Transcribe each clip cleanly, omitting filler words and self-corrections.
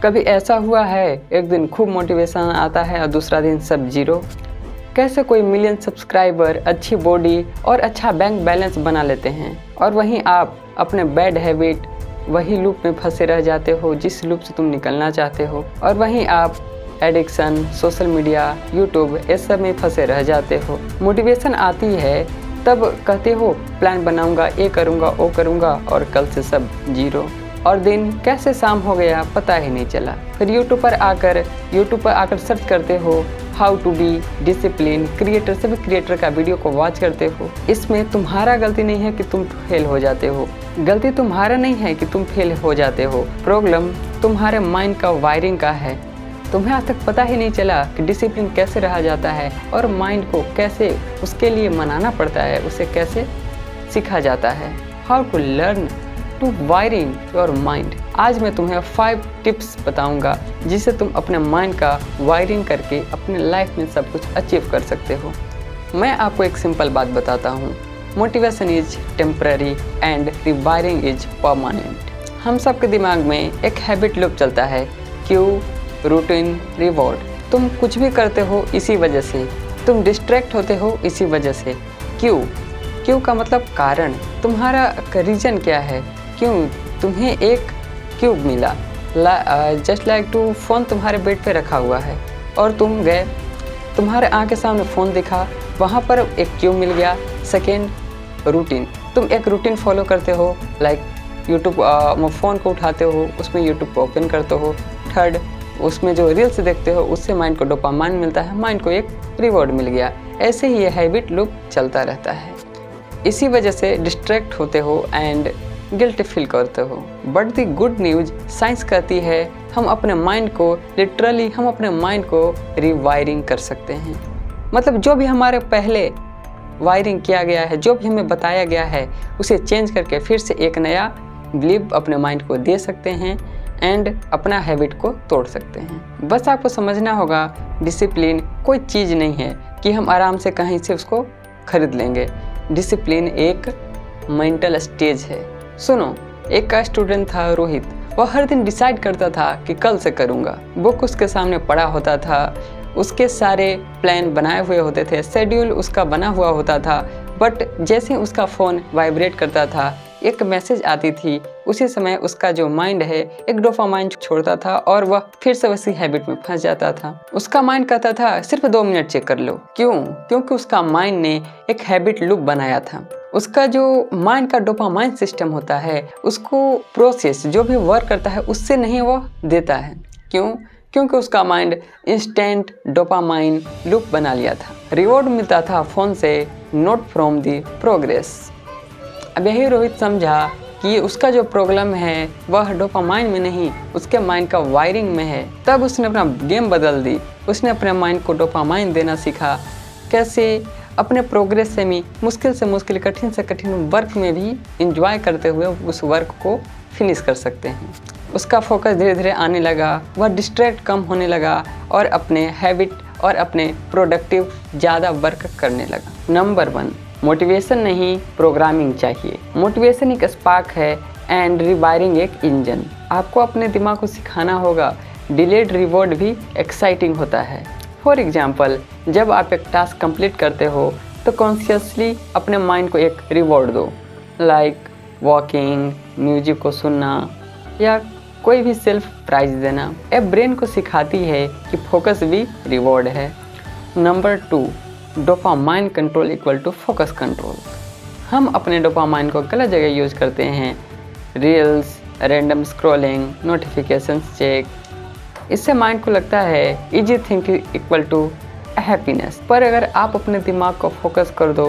कभी ऐसा हुआ है एक दिन खूब मोटिवेशन आता है और दूसरा दिन सब जीरो? कैसे कोई मिलियन सब्सक्राइबर, अच्छी बॉडी और अच्छा बैंक बैलेंस बना लेते हैं और वहीं आप अपने बैड हैबिट, वही लूप में फंसे रह जाते हो जिस लूप से तुम निकलना चाहते हो, और वहीं आप एडिक्शन, सोशल मीडिया, यूट्यूब इस सब में फंसे रह जाते हो। मोटिवेशन आती है तब कहते हो प्लान बनाऊंगा, ये करूंगा, वो करूंगा, और कल से सब जीरो, और दिन कैसे शाम हो गया पता ही नहीं चला। फिर यूट्यूब पर आकर सर्च करते हो how to be discipline creator, सभी क्रिएटर का वीडियो को वॉच करते हो। इसमें तुम्हारा गलती नहीं है कि तुम फेल हो जाते हो, गलती तुम्हारा नहीं है कि तुम फेल हो जाते हो, प्रॉब्लम तुम्हारे माइंड का वायरिंग का है। तुम्हें आज तक पता ही नहीं चला कि डिसिप्लिन कैसे रहा जाता है और माइंड को कैसे उसके लिए मनाना पड़ता है, उसे कैसे सीखा जाता है। How to learn to wiring your mind. आज मैं तुम्हें 5 टिप्स बताऊंगा जिससे तुम अपने माइंड का वायरिंग करके अपने लाइफ में सब कुछ अचीव कर सकते हो। मैं आपको एक सिंपल बात बताता हूँ, motivation is temporary and rewiring is permanent. हम सबके दिमाग में एक हैबिट लूप चलता है, क्यू, रूटीन, रिवॉर्ड। तुम कुछ भी करते हो इसी वजह से, तुम डिस्ट्रैक्ट होते हो इसी वजह से। क्यों का मतलब कारण, तुम्हारा रीजन क्या है, क्यों तुम्हें एक क्यूब मिला, जस्ट लाइक टू फ़ोन तुम्हारे बेड पे रखा हुआ है और तुम गए, तुम्हारे आँख के सामने फ़ोन दिखा, वहाँ पर एक क्यूब मिल गया। सेकेंड, रूटीन, तुम एक रूटीन फॉलो करते हो, लाइक यूट्यूब, फ़ोन को उठाते हो, उसमें यूट्यूब को ओपन करते हो। थर्ड, उसमें जो रील्स देखते हो उससे माइंड को डोपामाइन मिलता है, माइंड को एक रिवॉर्ड मिल गया। ऐसे ही ये हैबिट लूप चलता रहता है। इसी वजह से डिस्ट्रैक्ट होते हो एंड गिल्ट फील करते हो। But the good news, science कहती है हम अपने माइंड को लिटरली रिवायरिंग कर सकते हैं। मतलब जो भी हमारे पहले वायरिंग किया गया है, जो भी हमें बताया गया है, उसे चेंज करके फिर से एक नया बिलीव अपने माइंड को दे सकते हैं एंड अपना हैबिट को तोड़ सकते हैं। बस आपको समझना होगा डिसिप्लिन कोई चीज़ नहीं है कि हम आराम से कहीं से उसको खरीद लेंगे। डिसिप्लिन एक मेंटल स्टेज है। सुनो, एक का स्टूडेंट था रोहित, वह हर दिन डिसाइड करता था कि कल से करूँगा। बुक उसके सामने पड़ा होता था, उसके सारे प्लान बनाए हुए होते थे, शेड्यूल उसका बना हुआ होता था, बट जैसे उसका फ़ोन वाइब्रेट करता था, एक मैसेज आती थी, उसी समय उसका जो माइंड है एक डोपामाइन छोड़ता था और वह फिर से वैसी हैबिट में फंस जाता था। उसका माइंड कहता था सिर्फ 2 मिनट चेक कर लो। क्योंकि उसका माइंड ने एक हैबिट लूप बनाया था। उसका जो माइंड का डोपामाइन सिस्टम होता है, उसको प्रोसेस जो भी वर्क करता है उससे नहीं वह देता है। क्योंकि उसका माइंड इंस्टेंट डोपामाइन लूप बना लिया था। रिवॉर्ड मिलता था फ़ोन से, नोट फ्रॉम दी प्रोग्रेस। अब यही रोहित समझा कि उसका जो प्रॉब्लम है वह डोपामाइन में नहीं, उसके माइंड का वायरिंग में है। तब उसने अपना गेम बदल दी, उसने अपने माइंड को डोपामाइन देना सीखा। कैसे? अपने प्रोग्रेस से भी मुश्किल से मुश्किल, कठिन से कठिन वर्क में भी इंजॉय करते हुए उस वर्क को फिनिश कर सकते हैं। उसका फोकस धीरे धीरे आने लगा, वह डिस्ट्रैक्ट कम होने लगा और अपने हैबिट और अपने प्रोडक्टिव ज़्यादा वर्क करने लगा। नंबर 1, मोटिवेशन नहीं प्रोग्रामिंग चाहिए। मोटिवेशन एक स्पार्क है एंड रिवायरिंग एक इंजन। आपको अपने दिमाग को सिखाना होगा डिलेड रिवॉर्ड भी एक्साइटिंग होता है। फॉर एग्जाम्पल, जब आप एक टास्क कंप्लीट करते हो तो कॉन्शियसली अपने माइंड को एक रिवॉर्ड दो, लाइक वॉकिंग, म्यूजिक को सुनना या कोई भी सेल्फ प्राइज देना। ये ब्रेन को सिखाती है कि फोकस भी रिवॉर्ड है। Number 2, dopamine control equal to focus control. हम अपने डोपामाइन को गलत जगह यूज करते हैं, reels, random scrolling, notification check. इससे माइंड को लगता है easy thinking equal to happiness. पर अगर आप अपने दिमाग को फोकस कर दो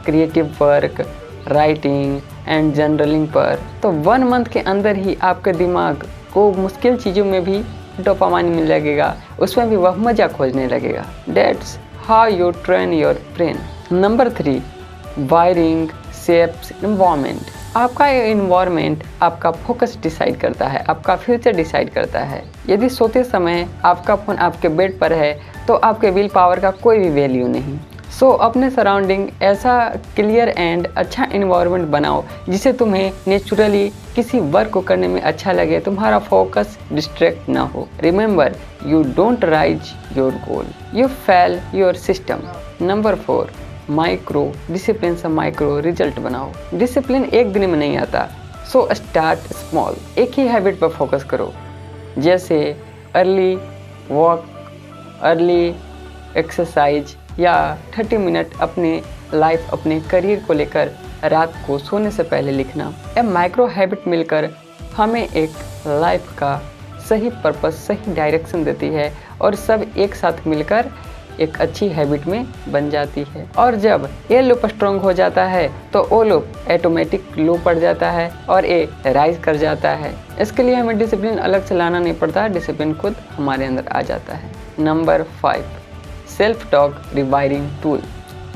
creative work, writing and journaling पर, तो 1 मंथ के अंदर ही आपके दिमाग को मुश्किल चीज़ों में भी डोपामाइन मिल लगेगा, उसमें भी वह मज़ा खोजने लगेगा। Dates how you train your brain. Number 3, wiring shapes environment. आपका एनवायरनमेंट आपका फोकस डिसाइड करता है, आपका फ्यूचर डिसाइड करता है। यदि सोते समय आपका फ़ोन आपके बेड पर है तो आपके विल पावर का कोई भी वैल्यू नहीं। सो अपने सराउंडिंग ऐसा क्लियर एंड अच्छा इन्वायरमेंट बनाओ जिसे तुम्हें नेचुरली किसी वर्क को करने में अच्छा लगे, तुम्हारा फोकस डिस्ट्रैक्ट ना हो। Remember, you don't rise your goal, you fail your system. Number 4, micro discipline से माइक्रो रिजल्ट बनाओ। डिसिप्लिन एक दिन में नहीं आता, सो स्टार्ट स्मॉल। एक ही हैबिट पर फोकस करो, जैसे अर्ली वॉक, अर्ली एक्सरसाइज या 30 मिनट अपने लाइफ, अपने करियर को लेकर रात को सोने से पहले लिखना। यह माइक्रो हैबिट मिलकर हमें एक लाइफ का सही पर्पस, सही डायरेक्शन देती है और सब एक साथ मिलकर एक अच्छी हैबिट में बन जाती है। और जब ये लूप स्ट्रॉन्ग हो जाता है तो वो लूप ऑटोमेटिक लो पड़ जाता है और ये राइज कर जाता है। इसके लिए हमें डिसिप्लिन अलग से लाना नहीं पड़ता, डिसिप्लिन खुद हमारे अंदर आ जाता है। Number 5, self talk rewiring tool.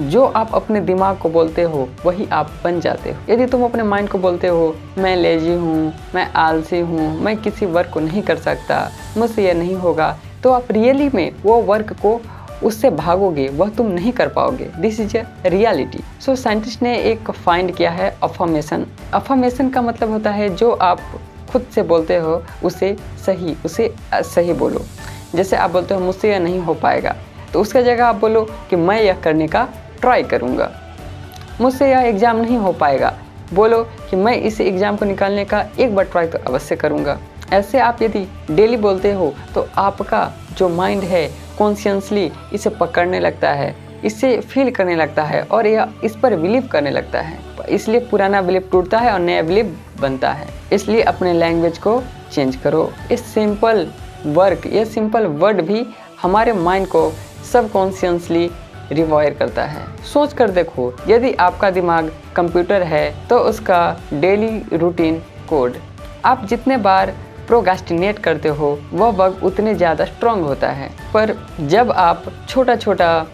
जो आप अपने दिमाग को बोलते हो वही आप बन जाते हो। यदि तुम अपने माइंड को बोलते हो मैं लेजी हूँ, मैं आलसी हूँ, मैं किसी वर्क को नहीं कर सकता, मुझसे यह नहीं होगा, तो आप रियली में वो वर्क को उससे भागोगे, वह तुम नहीं कर पाओगे। This is a reality. So scientist ने एक फाइंड किया है अफर्मेशन। अफर्मेशन का मतलब होता है जो आप खुद से बोलते हो उसे सही बोलो। जैसे आप बोलते हो मुझसे यह नहीं हो पाएगा, तो उसके जगह आप बोलो कि मैं यह करने का ट्राई करूँगा। मुझसे यह एग्ज़ाम नहीं हो पाएगा, बोलो कि मैं इस एग्ज़ाम को निकालने का एक बार ट्राई तो अवश्य करूँगा। ऐसे आप यदि डेली बोलते हो तो आपका जो माइंड है कॉन्शियसली इसे पकड़ने लगता है, इसे फील करने लगता है और यह इस पर बिलीव करने लगता है। इसलिए पुराना बिलीव टूटता है और नया बिलीव बनता है। इसलिए अपने लैंग्वेज को चेंज करो। इस सिंपल वर्क, ये सिंपल वर्ड भी हमारे माइंड को सबकॉन्शियसली रिवायर करता है। सोच कर देखो, यदि आपका दिमाग कंप्यूटर है तो उसका डेली रूटीन कोड, आप जितने बार प्रोक्रास्टिनेट करते हो वह वर्क उतने ज़्यादा स्ट्रांग होता है। पर जब आप छोटा छोटा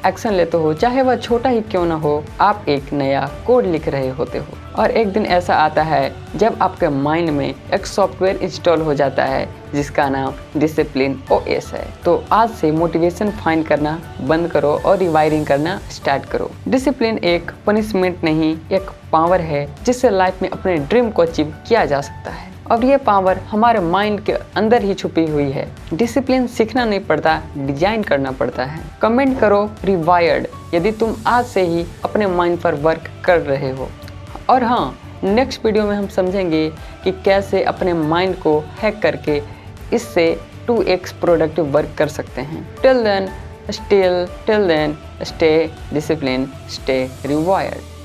एक्शन लेते हो, चाहे वह छोटा ही क्यों ना हो, आप एक नया कोड लिख रहे होते हो। और एक दिन ऐसा आता है जब आपके माइंड में एक सॉफ्टवेयर इंस्टॉल हो जाता है जिसका नाम डिसिप्लिन OS है। तो आज से मोटिवेशन फाइंड करना बंद करो और रिवायरिंग करना स्टार्ट करो। डिसिप्लिन एक पनिशमेंट नहीं, एक पावर है जिससे लाइफ में अपने ड्रीम को अचीव किया जा सकता है। और ये पावर हमारे माइंड के अंदर ही छुपी हुई है। डिसिप्लिन सीखना नहीं पड़ता, डिजाइन करना पड़ता है। कमेंट करो रिवायर्ड यदि तुम आज से ही अपने माइंड पर वर्क कर रहे हो। और हाँ, नेक्स्ट वीडियो में हम समझेंगे कि कैसे अपने माइंड को हैक करके इससे 2x प्रोडक्टिव वर्क कर सकते हैं। Till then stay discipline, stay रिवायर्ड।